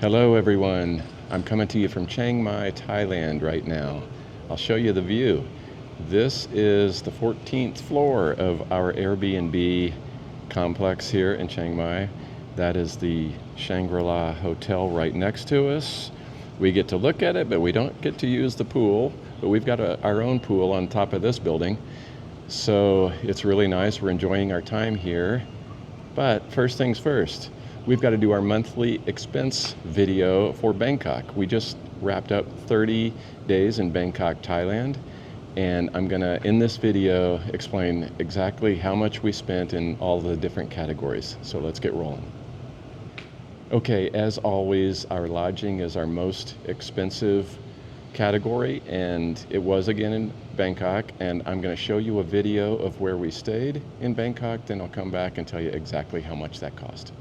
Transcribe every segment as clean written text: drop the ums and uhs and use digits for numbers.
Hello everyone. I'm coming to you from Chiang Mai, Thailand right now. I'll show you the view. This is the 14th floor of our Airbnb complex here in Chiang Mai. That is the Shangri-La Hotel right next to us. We get to look at it, but we don't get to use the pool. But we've got our own pool on top of this building. So it's really nice. We're enjoying our time here. But first things first, we've got to do our monthly expense video for Bangkok. We just wrapped up 30 days in Bangkok, Thailand, and I'm gonna, in this video, explain exactly how much we spent in all the different categories. So let's get rolling. Okay, as always, our lodging is our most expensive category, and it was again in Bangkok, and I'm going to show you a video of where we stayed in Bangkok, then I'll come back and tell you exactly how much that cost.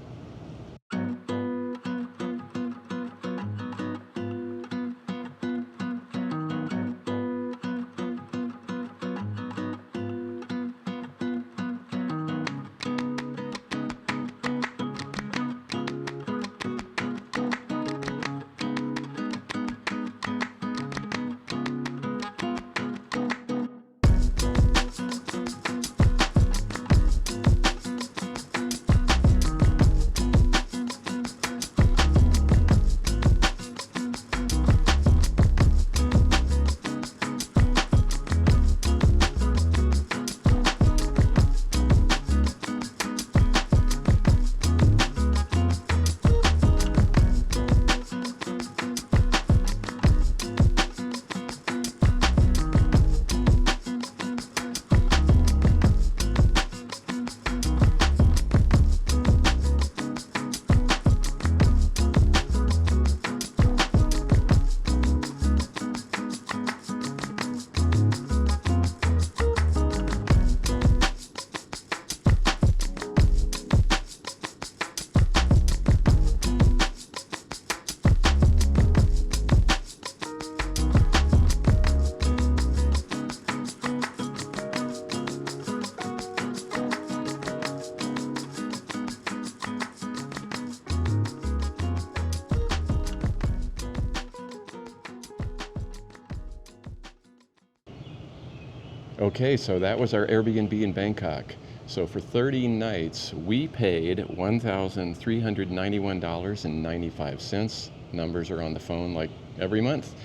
Okay, so that was our Airbnb in Bangkok. So for 30 nights, we paid $1,391.95. Numbers are on the phone like every month.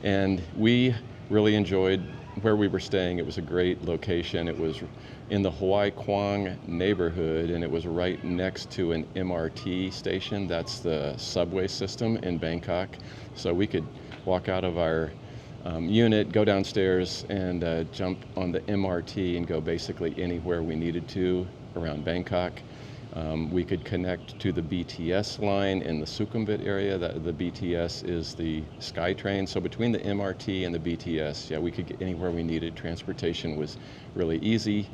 And we really enjoyed where we were staying. It was a great location. It was in the Hawaii Kwong neighborhood, and it was right next to an MRT station. That's the subway system in Bangkok. So we could walk out of our unit, go downstairs, and jump on the MRT and go basically anywhere we needed to around Bangkok. We could connect to the BTS line in the Sukhumvit area. The BTS is the SkyTrain. So between the MRT and the BTS, yeah, we could get anywhere we needed. Transportation was really easy.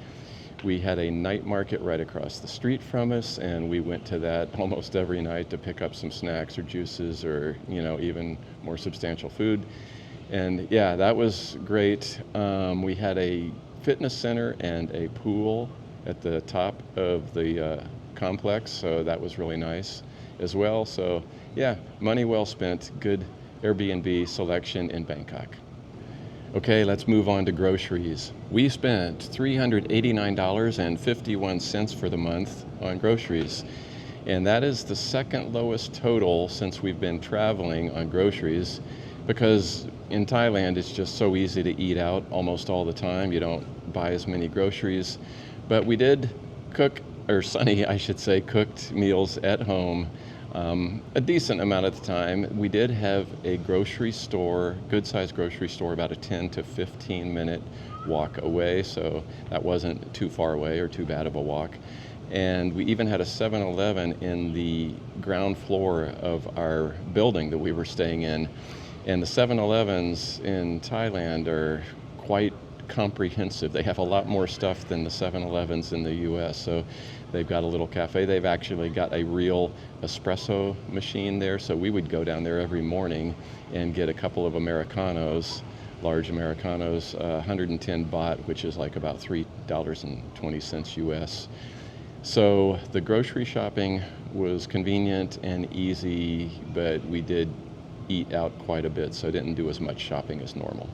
We had a night market right across the street from us, and we went to that almost every night to pick up some snacks or juices or, even more substantial food. And yeah, that was great. We had a fitness center and a pool at the top of the complex, so that was really nice as well. So yeah, money well spent. Good Airbnb selection in Bangkok. Okay, let's move on to groceries. We spent $389.51 for the month on groceries. And that is the second lowest total since we've been traveling on groceries, because in Thailand it's just so easy to eat out almost all the time. You don't buy as many groceries. But we did cook, or Sunny, I should say, cooked meals at home a decent amount of the time. We did have a grocery store, good-sized grocery store, about a 10 to 15 minute walk away, so that wasn't too far away or too bad of a walk. And we even had a 7-Eleven in the ground floor of our building that we were staying in. And the 7-Elevens in Thailand are quite comprehensive. They have a lot more stuff than the 7-Elevens in the US. So they've got a little cafe. They've actually got a real espresso machine there. So we would go down there every morning and get a couple of Americanos, large Americanos, 110 baht, which is like about $3.20 US. So the grocery shopping was convenient and easy, but we did eat out quite a bit, so I didn't do as much shopping as normal.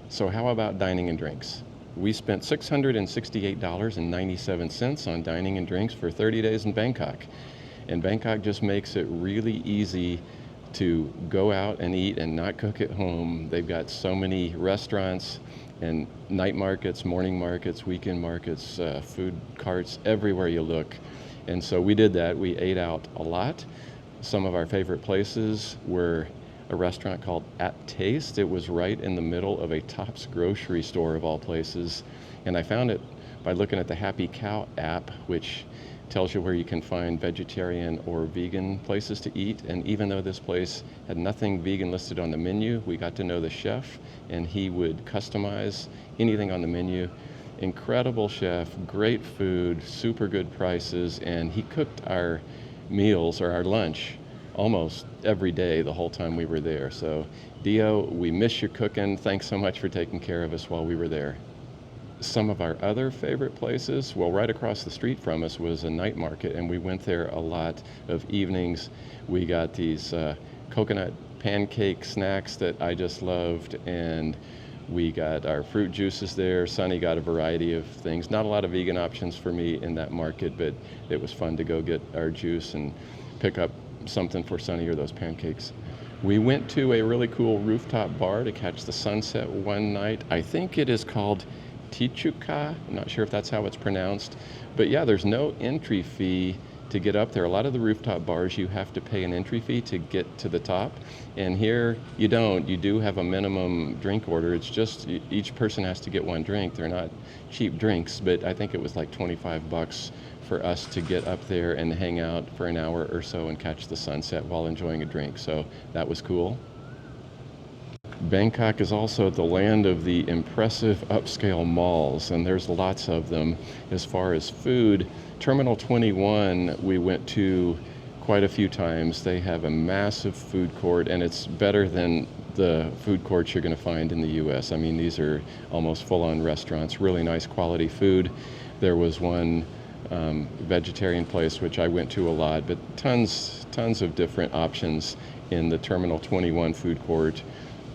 So how about dining and drinks? We spent $668.97 on dining and drinks for 30 days in Bangkok. And Bangkok just makes it really easy to go out and eat and not cook at home. They've got so many restaurants and night markets, morning markets, weekend markets, food carts everywhere you look. And so we did that. We ate out a lot. Some of our favorite places were a restaurant called At Taste. It was right in the middle of a Tops grocery store of all places. And I found it by looking at the Happy Cow app, which tells you where you can find vegetarian or vegan places to eat. And even though this place had nothing vegan listed on the menu, we got to know the chef, and he would customize anything on the menu. Incredible chef, great food, super good prices, and he cooked our meals or our lunch almost every day the whole time we were there. So Dio, we miss your cooking. Thanks so much for taking care of us while we were there. Some of our other favorite places, well, right across the street from us was a night market, and we went there a lot of evenings. We got these coconut pancake snacks that I just loved, and we got our fruit juices there. Sonny got a variety of things. Not a lot of vegan options for me in that market, but it was fun to go get our juice and pick up something for Sonny or those pancakes. We went to a really cool rooftop bar to catch the sunset one night. I think it is called Tichuca. I'm not sure if that's how it's pronounced. But yeah, there's no entry fee to get up there. A lot of the rooftop bars, you have to pay an entry fee to get to the top. And here, you don't. You do have a minimum drink order. It's just each person has to get one drink. They're not cheap drinks, but I think it was like $25 for us to get up there and hang out for an hour or so and catch the sunset while enjoying a drink. So that was cool. Bangkok is also the land of the impressive upscale malls, and there's lots of them. As far as food, Terminal 21 we went to quite a few times. They have a massive food court, and it's better than the food courts you're going to find in the US. I mean, these are almost full-on restaurants, really nice quality food. There was one vegetarian place which I went to a lot, but tons of different options in the Terminal 21 food court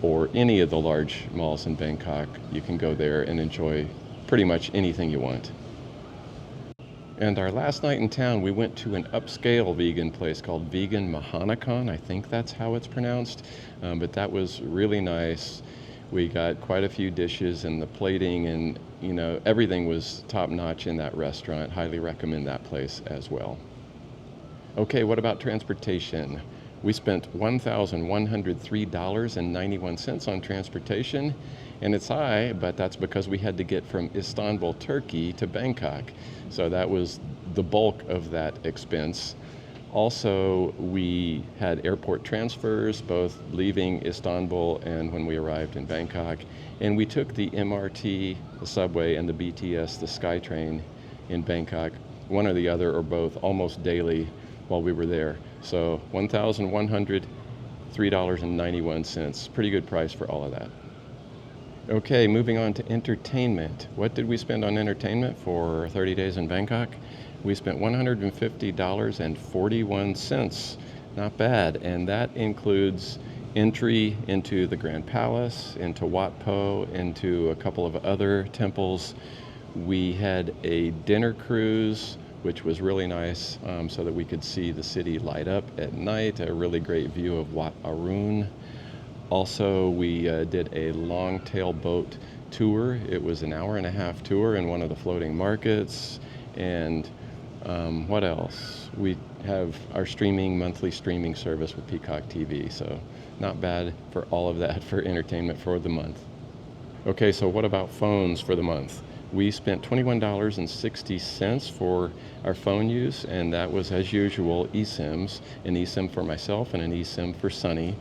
or any of the large malls in Bangkok. You can go there and enjoy pretty much anything you want. And our last night in town, we went to an upscale vegan place called Vegan Mahanakan. I think that's how it's pronounced, but that was really nice. We got quite a few dishes, and the plating and everything was top notch in that restaurant. Highly recommend that place as well. Okay, what about transportation? We spent $1,103.91 on transportation, and it's high, but that's because we had to get from Istanbul, Turkey to Bangkok. So that was the bulk of that expense. Also, we had airport transfers, both leaving Istanbul and when we arrived in Bangkok. And we took the MRT, the subway, and the BTS, the SkyTrain in Bangkok, one or the other or both, almost daily while we were there. So $1,103.91. Pretty good price for all of that. Okay, moving on to entertainment. What did we spend on entertainment for 30 days in Bangkok? We spent $150.41. Not bad. And that includes entry into the Grand Palace, into Wat Po, into a couple of other temples. We had a dinner cruise, which was really nice, so that we could see the city light up at night. A really great view of Wat Arun. Also, we did a long-tail boat tour. It was an hour-and-a-half tour in one of the floating markets. And what else? We have our monthly streaming service with Peacock TV. So not bad for all of that for entertainment for the month. Okay, so what about phones for the month? We spent $21.60 for our phone use, and that was, as usual, eSIMs. An eSIM for myself and an eSIM for Sonny.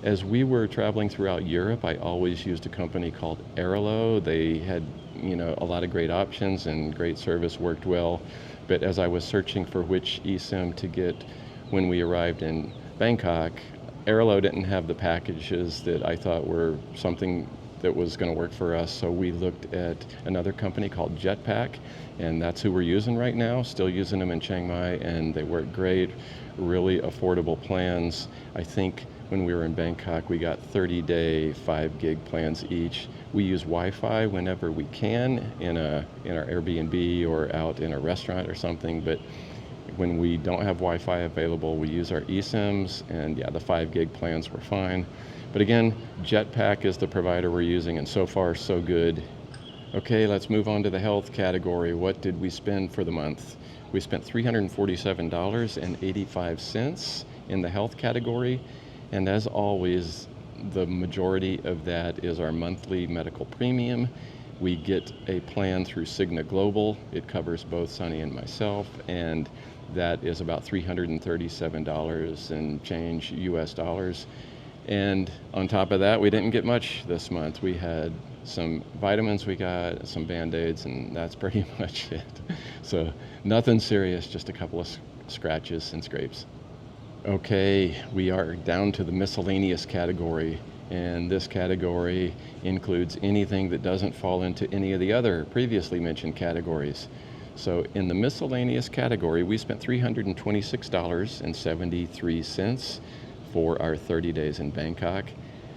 As we were traveling throughout Europe, I always used a company called Airlo. They had, a lot of great options and great service, worked well. But as I was searching for which eSIM to get when we arrived in Bangkok, Airlo didn't have the packages that I thought were something that was going to work for us. So we looked at another company called Jetpack, and that's who we're using right now. Still using them in Chiang Mai, and they work great. Really affordable plans. I think when we were in Bangkok, we got 30-day 5 gig plans each. We use Wi-Fi whenever we can in our Airbnb or out in a restaurant or something, but when we don't have Wi-Fi available, we use our eSIMs, and yeah, the 5 gig plans were fine. But again, Jetpack is the provider we're using, and so far so good. Okay, let's move on to the health category. What did we spend for the month? We spent $347.85 in the health category, and as always, the majority of that is our monthly medical premium. We get a plan through Cigna Global. It covers both Sonny and myself, and that is about $337 and change US dollars. And on top of that, we didn't get much this month. We had some vitamins, we got some Band-Aids, and that's pretty much it. So nothing serious, just a couple of scratches and scrapes. Okay, we are down to the miscellaneous category, and this category includes anything that doesn't fall into any of the other previously mentioned categories. So in the miscellaneous category, we spent $326.73 for our 30 days in Bangkok.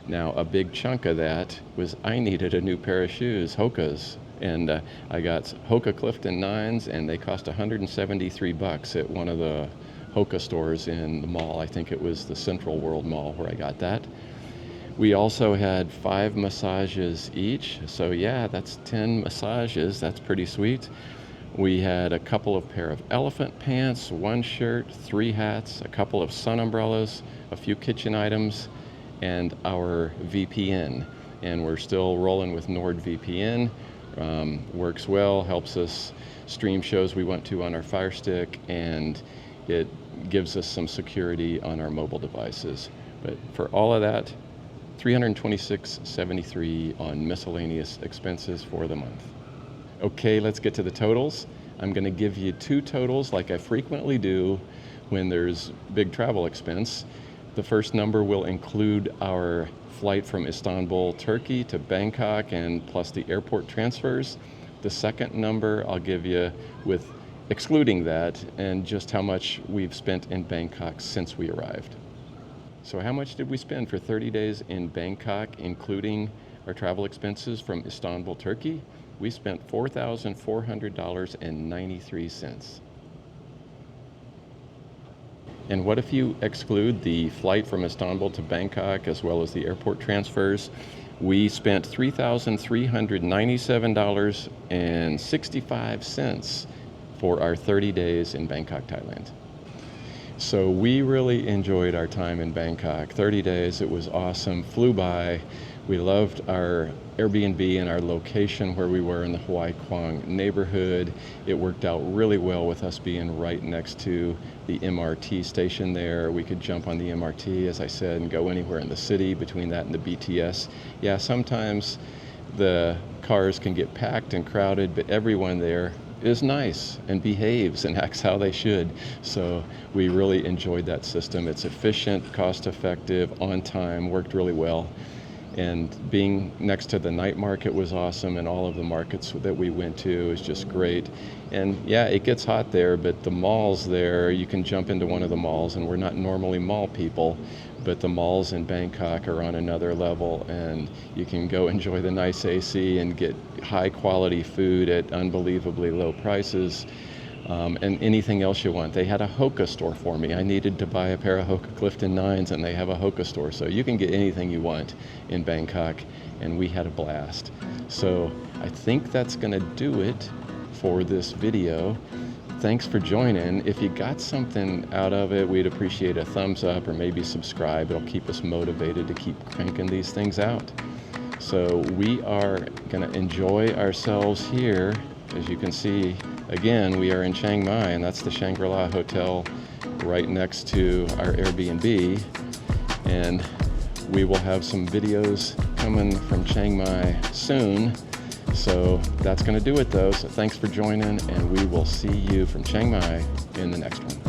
Now, a big chunk of that was I needed a new pair of shoes, Hoka's, and I got Hoka Clifton 9s, and they cost $173 at one of the Hoka stores in the mall. I think it was the Central World Mall where I got that. We also had 5 massages each, so yeah, that's 10 massages. That's pretty sweet. We had a couple of pair of elephant pants, 1 shirt, 3 hats, a couple of sun umbrellas, a few kitchen items, and our VPN. And we're still rolling with NordVPN. Works well, helps us stream shows we want to on our Fire Stick, and it gives us some security on our mobile devices. But for all of that, $326.73 on miscellaneous expenses for the month. Okay, let's get to the totals. I'm going to give you 2 totals like I frequently do when there's big travel expense. The first number will include our flight from Istanbul, Turkey to Bangkok, and plus the airport transfers. The second number I'll give you with excluding that and just how much we've spent in Bangkok since we arrived. So how much did we spend for 30 days in Bangkok, including our travel expenses from Istanbul, Turkey? We spent $4,400.93. And what if you exclude the flight from Istanbul to Bangkok as well as the airport transfers? We spent $3,397.65 for our 30 days in Bangkok, Thailand. So we really enjoyed our time in Bangkok. 30 days, it was awesome, flew by. We loved our Airbnb and our location where we were in the Hawaii Kwong neighborhood. It worked out really well with us being right next to the MRT station there. We could jump on the MRT, as I said, and go anywhere in the city between that and the BTS. Yeah, sometimes the cars can get packed and crowded, but everyone there is nice and behaves and acts how they should. So we really enjoyed that system. It's efficient, cost-effective, on time, worked really well. And being next to the night market was awesome, and all of the markets that we went to was just great. And yeah, it gets hot there, but the malls there, you can jump into one of the malls, and we're not normally mall people, but the malls in Bangkok are on another level, and you can go enjoy the nice AC and get high quality food at unbelievably low prices. And anything else you want. They had a Hoka store for me. I needed to buy a pair of Hoka Clifton 9s, and they have a Hoka store. So you can get anything you want in Bangkok, and we had a blast. So I think that's going to do it for this video. Thanks for joining. If you got something out of it, we'd appreciate a thumbs up or maybe subscribe. It'll keep us motivated to keep cranking these things out. So we are going to enjoy ourselves here. As you can see, again, we are in Chiang Mai, and that's the Shangri-La Hotel right next to our Airbnb. And we will have some videos coming from Chiang Mai soon. So that's going to do it, though. So thanks for joining, and we will see you from Chiang Mai in the next one.